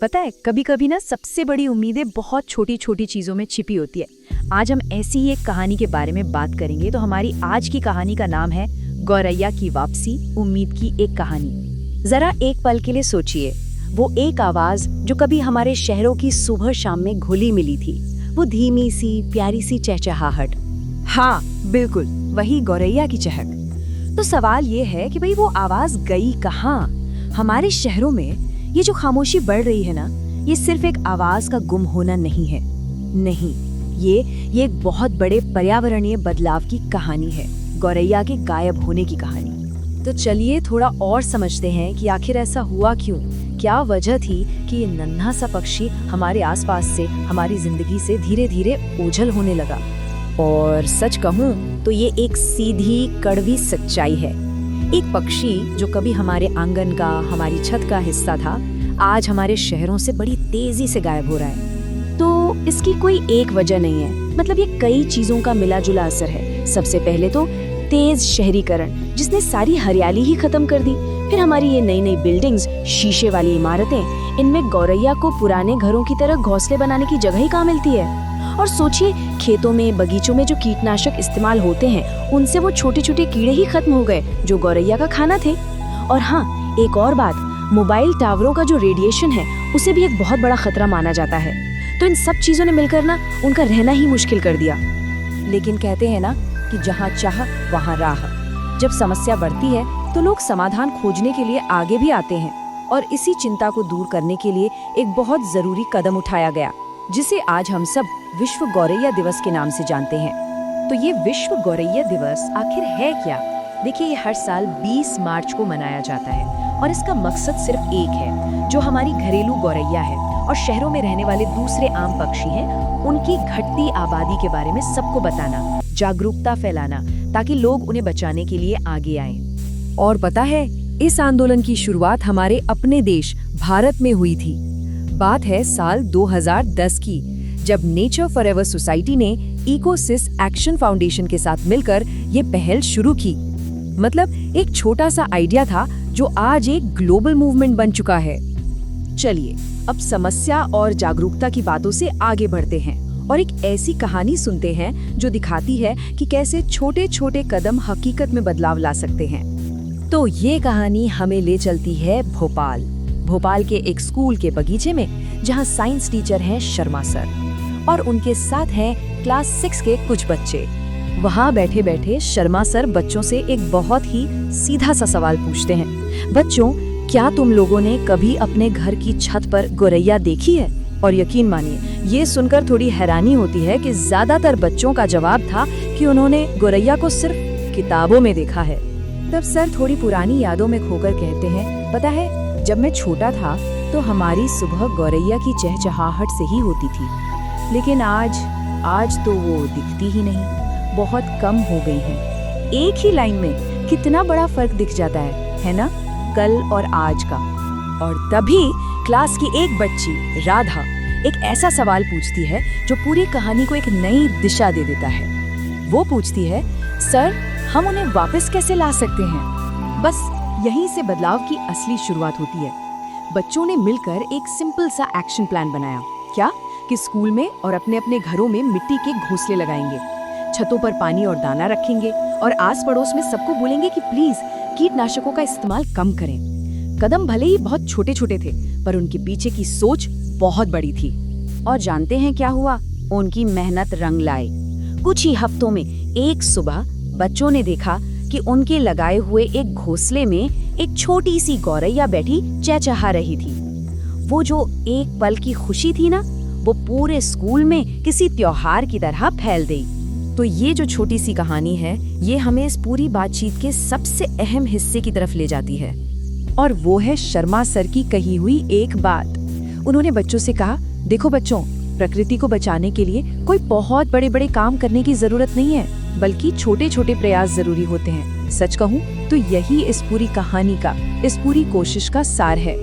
पता है, कभी कभी ना सबसे बड़ी उम्मीदें बहुत छोटी छोटी चीजों में छिपी होती है। आज हम ऐसी ही एक कहानी के बारे में बात करेंगे। तो हमारी आज की कहानी का नाम है गौरैया की वापसी, उम्मीद की एक कहानी। जरा एक पल के लिए सोचिए, वो एक आवाज जो कभी हमारे शहरों की सुबह शाम में घुली मिली थी, वो धीमी सी प्यारी सी चहचहाहट। हाँ बिल्कुल, वही गौरैया की चहक। तो सवाल ये है कि भाई वो आवाज गई कहाँ? हमारे शहरों में ये जो खामोशी बढ़ रही है ना, ये सिर्फ एक आवाज का गुम होना नहीं है। नहीं, ये एक बहुत बड़े पर्यावरणीय बदलाव की कहानी है, गौरैया के गायब होने की कहानी। तो चलिए थोड़ा और समझते हैं कि आखिर ऐसा हुआ क्यों, क्या वजह थी कि ये नन्हा सा पक्षी हमारे आसपास से, हमारी जिंदगी से धीरे धीरे ओझल होने लगा। और सच कहूँ तो ये एक सीधी कड़वी सच्चाई है। एक पक्षी जो कभी हमारे आंगन का, हमारी छत का हिस्सा था, आज हमारे शहरों से बड़ी तेजी से गायब हो रहा है। तो इसकी कोई एक वजह नहीं है, मतलब ये कई चीजों का मिला जुला असर है। सबसे पहले तो तेज शहरीकरण, जिसने सारी हरियाली ही खत्म कर दी। फिर हमारी ये नई नई बिल्डिंग्स, शीशे वाली इमारतें, इनमें गौरैया को पुराने घरों की तरह घोंसले बनाने की जगह ही कहाँ मिलती है। और सोचिए, खेतों में, बगीचों में जो कीटनाशक इस्तेमाल होते हैं, उनसे वो छोटे छोटे कीड़े ही खत्म हो गए जो गौरैया का खाना थे। और हाँ, एक और बात, मोबाइल टावरों का जो रेडिएशन है, उसे भी एक बहुत बड़ा खतरा माना जाता है। तो इन सब चीजों ने मिलकर ना उनका रहना ही मुश्किल कर दिया। लेकिन कहते हैं ना कि जहाँ चाह वहाँ राह। जब समस्या बढ़ती है तो लोग समाधान खोजने के लिए आगे भी आते हैं। और इसी चिंता को दूर करने के लिए एक बहुत जरूरी कदम उठाया गया, जिसे आज हम सब विश्व गौरैया दिवस के नाम से जानते हैं। तो ये विश्व गौरैया दिवस आखिर है क्या? देखिए, ये हर साल 20 मार्च को मनाया जाता है और इसका मकसद सिर्फ एक है, जो हमारी घरेलू गौरैया है और शहरों में रहने वाले दूसरे आम पक्षी हैं, उनकी घटती आबादी के बारे में सबको बताना, जागरूकता फैलाना, ताकि लोग उन्हें बचाने के लिए आगे आएं। और पता है, इस आंदोलन की शुरुआत हमारे अपने देश भारत में हुई थी। बात है साल 2010 की, जब नेचर फॉरएवर सोसाइटी ने इकोसिस एक्शन फाउंडेशन के साथ मिलकर ये पहल शुरू की। मतलब एक छोटा सा आइडिया था जो आज एक ग्लोबल मूवमेंट बन चुका है। चलिए अब समस्या और जागरूकता की बातों से आगे बढ़ते हैं और एक ऐसी कहानी सुनते हैं जो दिखाती है कि कैसे छोटे छोटे कदम हकीकत में बदलाव ला सकते हैं। तो ये कहानी हमें ले चलती है भोपाल के एक स्कूल के बगीचे में, जहाँ साइंस टीचर हैं शर्मा सर और उनके साथ हैं क्लास 6 के कुछ बच्चे। वहाँ बैठे बैठे शर्मा सर बच्चों से एक बहुत ही सीधा सा सवाल पूछते हैं, बच्चों, क्या तुम लोगों ने कभी अपने घर की छत पर गौरैया देखी है? और यकीन मानिए, ये सुनकर थोड़ी हैरानी होती है कि ज्यादातर बच्चों का जवाब था कि उन्होंने गौरैया को सिर्फ किताबों में देखा है। तब सर थोड़ी पुरानी यादों में खोकर कहते हैं, पता है, जब मैं छोटा था तो हमारी सुबह गौरैया की चहचहाहट से ही होती थी, लेकिन आज तो वो दिखती ही नहीं, बहुत कम हो गई हैं। एक ही लाइन में कितना बड़ा फर्क दिख जाता है ना, कल और आज का। और तभी क्लास की एक बच्ची राधा एक ऐसा सवाल पूछती है जो पूरी कहानी को एक नई दिशा दे देता है। वो पूछती है, सर, हम उन्हें वापस कैसे ला सकते हैं? बस यहीं से बदलाव की असली शुरुआत होती है। बच्चों ने मिलकर एक सिंपल सा एक्शन प्लान बनाया। क्या कि स्कूल में और अपने अपने घरों में मिट्टी के घोंसले लगाएंगे, छतों पर पानी और दाना रखेंगे और आस पड़ोस में सबको बोलेंगे कि प्लीज कीटनाशकों का इस्तेमाल कम करें। कदम भले ही बहुत छोटे छोटे थे, पर उनके पीछे की सोच बहुत बड़ी थी। और जानते हैं क्या हुआ? उनकी मेहनत रंग लाई। कुछ ही हफ्तों में एक सुबह बच्चों ने देखा कि उनके लगाए हुए एक घोंसले में एक छोटी सी गौरैया बैठी चहचहा रही थी। वो जो एक पल की खुशी थी ना, वो पूरे स्कूल में किसी त्योहार की तरह फैल गई। तो ये जो छोटी सी कहानी है, ये हमें इस पूरी बातचीत के सबसे अहम हिस्से की तरफ ले जाती है, और वो है शर्मा सर की कही हुई एक बात। उन्होंने बच्चों से कहा, देखो बच्चों, प्रकृति को बचाने के लिए कोई बहुत बड़े बड़े काम करने की जरूरत नहीं है, बल्कि छोटे छोटे प्रयास जरूरी होते हैं। सच कहूँ तो यही इस पूरी कहानी का, इस पूरी कोशिश का सार है।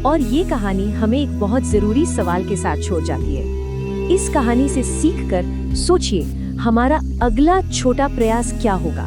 और ये कहानी हमें एक बहुत जरूरी सवाल के साथ छोड़ जाती है। इस कहानी से सीखकर सोचिए, हमारा अगला छोटा प्रयास क्या होगा?